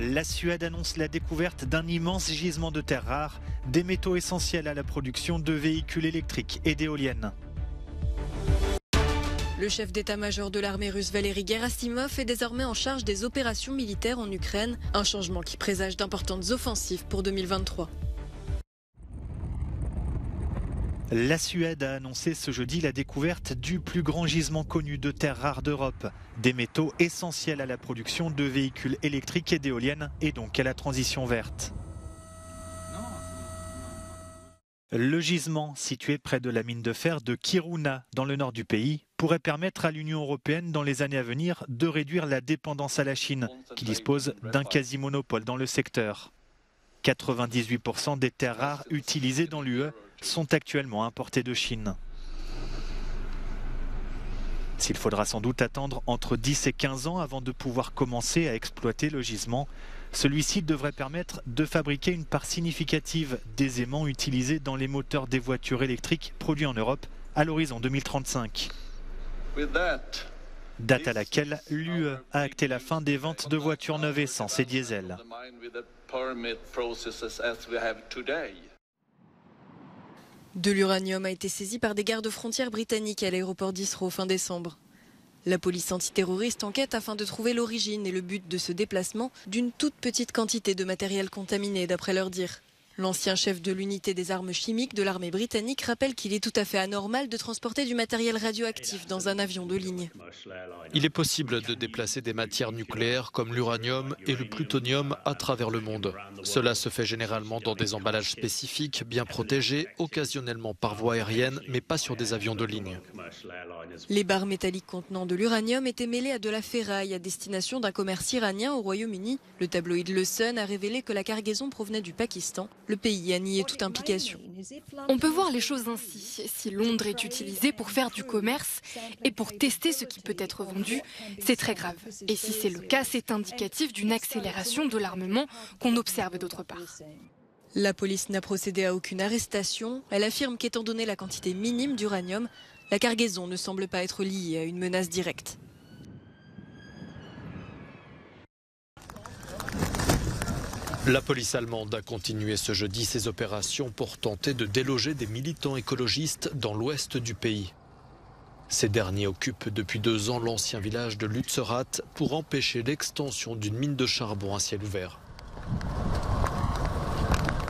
La Suède annonce la découverte d'un immense gisement de terres rares, des métaux essentiels à la production de véhicules électriques et d'éoliennes. Le chef d'état-major de l'armée russe Valéry Gerasimov est désormais en charge des opérations militaires en Ukraine, un changement qui présage d'importantes offensives pour 2023. La Suède a annoncé ce jeudi la découverte du plus grand gisement connu de terres rares d'Europe, des métaux essentiels à la production de véhicules électriques et d'éoliennes et donc à la transition verte. Le gisement, situé près de la mine de fer de Kiruna, dans le nord du pays, pourrait permettre à l'Union européenne dans les années à venir de réduire la dépendance à la Chine, qui dispose d'un quasi-monopole dans le secteur. 98% des terres rares utilisées dans l'UE sont actuellement importées de Chine. S'il faudra sans doute attendre entre 10 et 15 ans avant de pouvoir commencer à exploiter le gisement, celui-ci devrait permettre de fabriquer une part significative des aimants utilisés dans les moteurs des voitures électriques produits en Europe à l'horizon 2035. Date à laquelle l'UE a acté la fin des ventes de voitures neuves essence et diesel. De l'uranium a été saisi par des gardes-frontières britanniques à l'aéroport d'Heathrow fin décembre. La police antiterroriste enquête afin de trouver l'origine et le but de ce déplacement d'une toute petite quantité de matériel contaminé, d'après leur dire. L'ancien chef de l'unité des armes chimiques de l'armée britannique rappelle qu'il est tout à fait anormal de transporter du matériel radioactif dans un avion de ligne. Il est possible de déplacer des matières nucléaires comme l'uranium et le plutonium à travers le monde. Cela se fait généralement dans des emballages spécifiques, bien protégés, occasionnellement par voie aérienne, mais pas sur des avions de ligne. Les barres métalliques contenant de l'uranium étaient mêlées à de la ferraille à destination d'un commerce iranien au Royaume-Uni. Le tabloïd Le Sun a révélé que la cargaison provenait du Pakistan. Le pays a nié toute implication. On peut voir les choses ainsi. Si Londres est utilisé pour faire du commerce et pour tester ce qui peut être vendu, c'est très grave. Et si c'est le cas, c'est indicatif d'une accélération de l'armement qu'on observe d'autre part. La police n'a procédé à aucune arrestation. Elle affirme qu'étant donné la quantité minime d'uranium, la cargaison ne semble pas être liée à une menace directe. La police allemande a continué ce jeudi ses opérations pour tenter de déloger des militants écologistes dans l'ouest du pays. Ces derniers occupent depuis 2 ans l'ancien village de Lützerath pour empêcher l'extension d'une mine de charbon à ciel ouvert.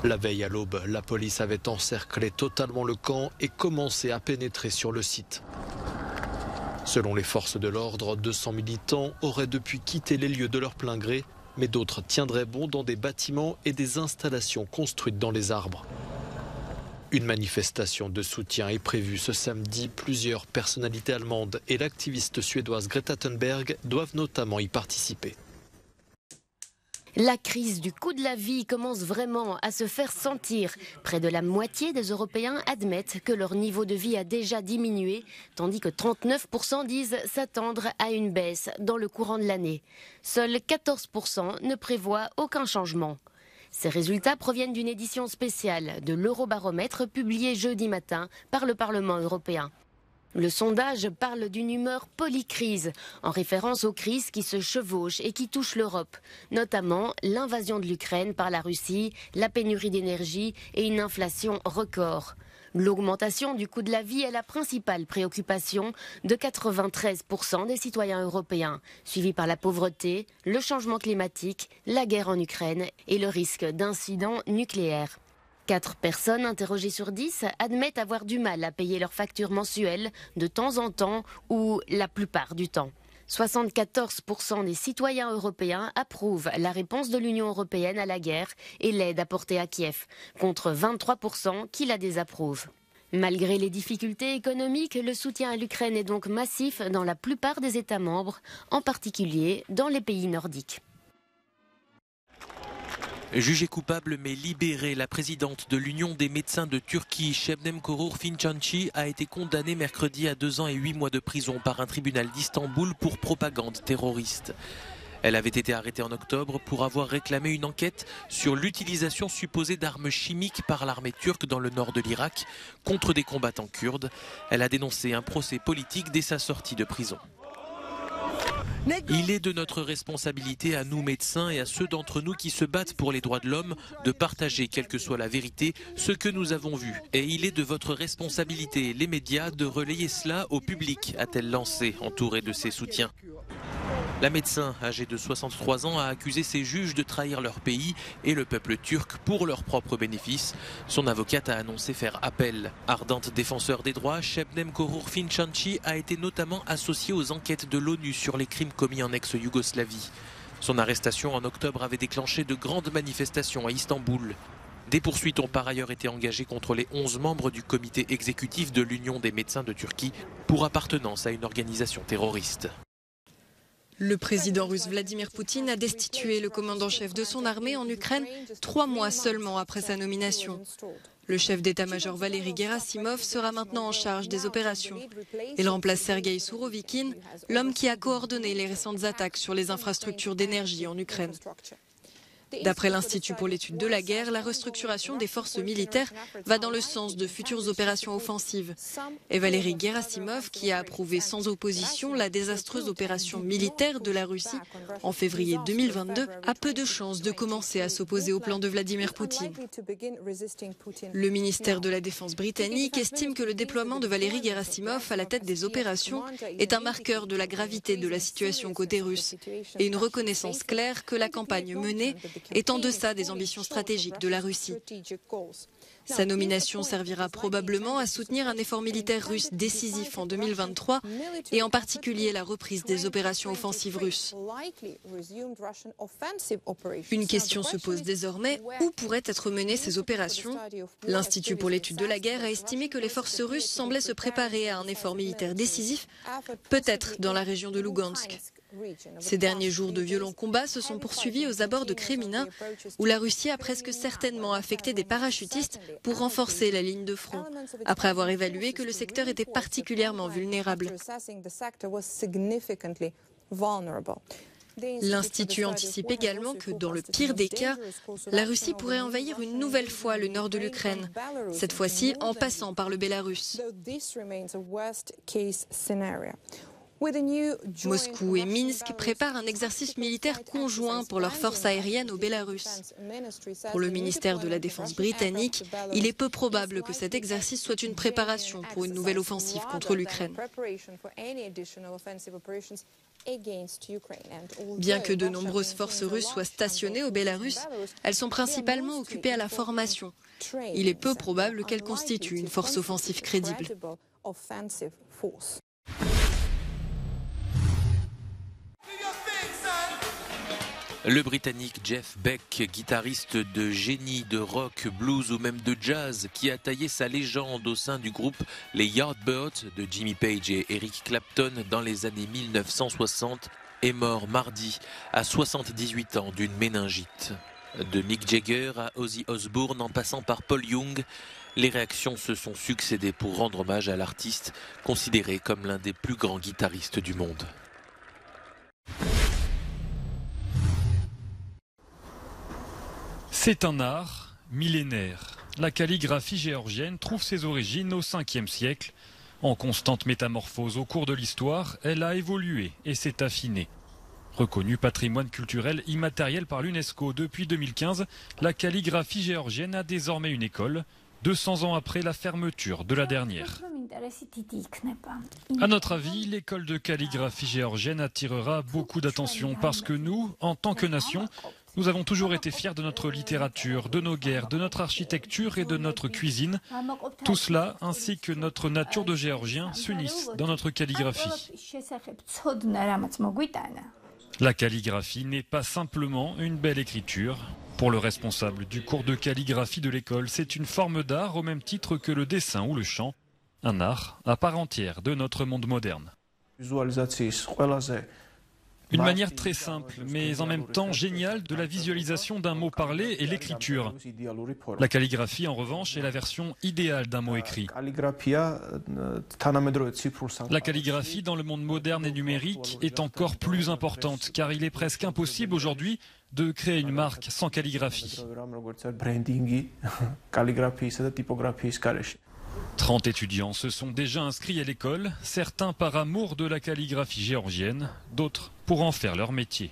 La veille à l'aube, la police avait encerclé totalement le camp et commencé à pénétrer sur le site. Selon les forces de l'ordre, 200 militants auraient depuis quitté les lieux de leur plein gré, mais d'autres tiendraient bon dans des bâtiments et des installations construites dans les arbres. Une manifestation de soutien est prévue ce samedi. Plusieurs personnalités allemandes et l'activiste suédoise Greta Thunberg doivent notamment y participer. La crise du coût de la vie commence vraiment à se faire sentir. Près de la moitié des Européens admettent que leur niveau de vie a déjà diminué, tandis que 39% disent s'attendre à une baisse dans le courant de l'année. Seuls 14% ne prévoient aucun changement. Ces résultats proviennent d'une édition spéciale de l'Eurobaromètre publiée jeudi matin par le Parlement européen. Le sondage parle d'une humeur polycrise, en référence aux crises qui se chevauchent et qui touchent l'Europe, notamment l'invasion de l'Ukraine par la Russie, la pénurie d'énergie et une inflation record. L'augmentation du coût de la vie est la principale préoccupation de 93% des citoyens européens, suivie par la pauvreté, le changement climatique, la guerre en Ukraine et le risque d'incidents nucléaires. 4 personnes interrogées sur 10 admettent avoir du mal à payer leurs factures mensuelles de temps en temps ou la plupart du temps. 74% des citoyens européens approuvent la réponse de l'Union européenne à la guerre et l'aide apportée à Kiev, contre 23% qui la désapprouvent. Malgré les difficultés économiques, le soutien à l'Ukraine est donc massif dans la plupart des États membres, en particulier dans les pays nordiques. Jugée coupable mais libérée, la présidente de l'Union des médecins de Turquie, Şebnem Korur Fincanci, a été condamnée mercredi à 2 ans et 8 mois de prison par un tribunal d'Istanbul pour propagande terroriste. Elle avait été arrêtée en octobre pour avoir réclamé une enquête sur l'utilisation supposée d'armes chimiques par l'armée turque dans le nord de l'Irak contre des combattants kurdes. Elle a dénoncé un procès politique dès sa sortie de prison. Il est de notre responsabilité à nous médecins et à ceux d'entre nous qui se battent pour les droits de l'homme de partager, quelle que soit la vérité, ce que nous avons vu. Et il est de votre responsabilité, les médias, de relayer cela au public, a-t-elle lancé, entourée de ses soutiens. La médecin, âgée de 63 ans, a accusé ses juges de trahir leur pays et le peuple turc pour leur propre bénéfice. Son avocate a annoncé faire appel. Ardente défenseur des droits, Şebnem Korur Fincanci a été notamment associée aux enquêtes de l'ONU sur les crimes commis en ex-Yougoslavie. Son arrestation en octobre avait déclenché de grandes manifestations à Istanbul. Des poursuites ont par ailleurs été engagées contre les 11 membres du comité exécutif de l'Union des médecins de Turquie pour appartenance à une organisation terroriste. Le président russe Vladimir Poutine a destitué le commandant-chef de son armée en Ukraine 3 mois seulement après sa nomination. Le chef d'état-major Valéry Gerasimov sera maintenant en charge des opérations. Il remplace Sergueï Sourovikine, l'homme qui a coordonné les récentes attaques sur les infrastructures d'énergie en Ukraine. D'après l'Institut pour l'étude de la guerre, la restructuration des forces militaires va dans le sens de futures opérations offensives. Et Valéry Gerasimov, qui a approuvé sans opposition la désastreuse opération militaire de la Russie en février 2022, a peu de chances de commencer à s'opposer au plan de Vladimir Poutine. Le ministère de la Défense britannique estime que le déploiement de Valéry Gerasimov à la tête des opérations est un marqueur de la gravité de la situation côté russe et une reconnaissance claire que la campagne menée est en deçà des ambitions stratégiques de la Russie. Sa nomination servira probablement à soutenir un effort militaire russe décisif en 2023 et en particulier la reprise des opérations offensives russes. Une question se pose désormais, où pourraient être menées ces opérations? L'Institut pour l'étude de la guerre a estimé que les forces russes semblaient se préparer à un effort militaire décisif, peut-être dans la région de Lugansk. Ces derniers jours de violents combats se sont poursuivis aux abords de Kremina, où la Russie a presque certainement affecté des parachutistes pour renforcer la ligne de front, après avoir évalué que le secteur était particulièrement vulnérable. L'Institut anticipe également que, dans le pire des cas, la Russie pourrait envahir une nouvelle fois le nord de l'Ukraine, cette fois-ci en passant par le Bélarus. Moscou et Minsk préparent un exercice militaire conjoint pour leurs forces aériennes au Bélarus. Pour le ministère de la Défense britannique, il est peu probable que cet exercice soit une préparation pour une nouvelle offensive contre l'Ukraine. Bien que de nombreuses forces russes soient stationnées au Bélarus, elles sont principalement occupées à la formation. Il est peu probable qu'elles constituent une force offensive crédible. Le Britannique Jeff Beck, guitariste de génie, de rock, blues ou même de jazz, qui a taillé sa légende au sein du groupe les Yardbirds de Jimmy Page et Eric Clapton dans les années 1960, est mort mardi à 78 ans d'une méningite. De Mick Jagger à Ozzy Osbourne en passant par Paul Young, les réactions se sont succédées pour rendre hommage à l'artiste considéré comme l'un des plus grands guitaristes du monde. C'est un art millénaire. La calligraphie géorgienne trouve ses origines au 5e siècle. En constante métamorphose au cours de l'histoire, elle a évolué et s'est affinée. Reconnue patrimoine culturel immatériel par l'UNESCO depuis 2015, la calligraphie géorgienne a désormais une école, 200 ans après la fermeture de la dernière. À notre avis, l'école de calligraphie géorgienne attirera beaucoup d'attention parce que nous, en tant que nation, nous avons toujours été fiers de notre littérature, de nos guerres, de notre architecture et de notre cuisine. Tout cela, ainsi que notre nature de Géorgien, s'unissent dans notre calligraphie. La calligraphie n'est pas simplement une belle écriture. Pour le responsable du cours de calligraphie de l'école, c'est une forme d'art au même titre que le dessin ou le chant. Un art à part entière de notre monde moderne. Une manière très simple, mais en même temps géniale, de la visualisation d'un mot parlé et l'écriture. La calligraphie, en revanche, est la version idéale d'un mot écrit. La calligraphie, dans le monde moderne et numérique, est encore plus importante, car il est presque impossible aujourd'hui de créer une marque sans calligraphie. 30 étudiants se sont déjà inscrits à l'école, certains par amour de la calligraphie géorgienne, d'autres pour en faire leur métier.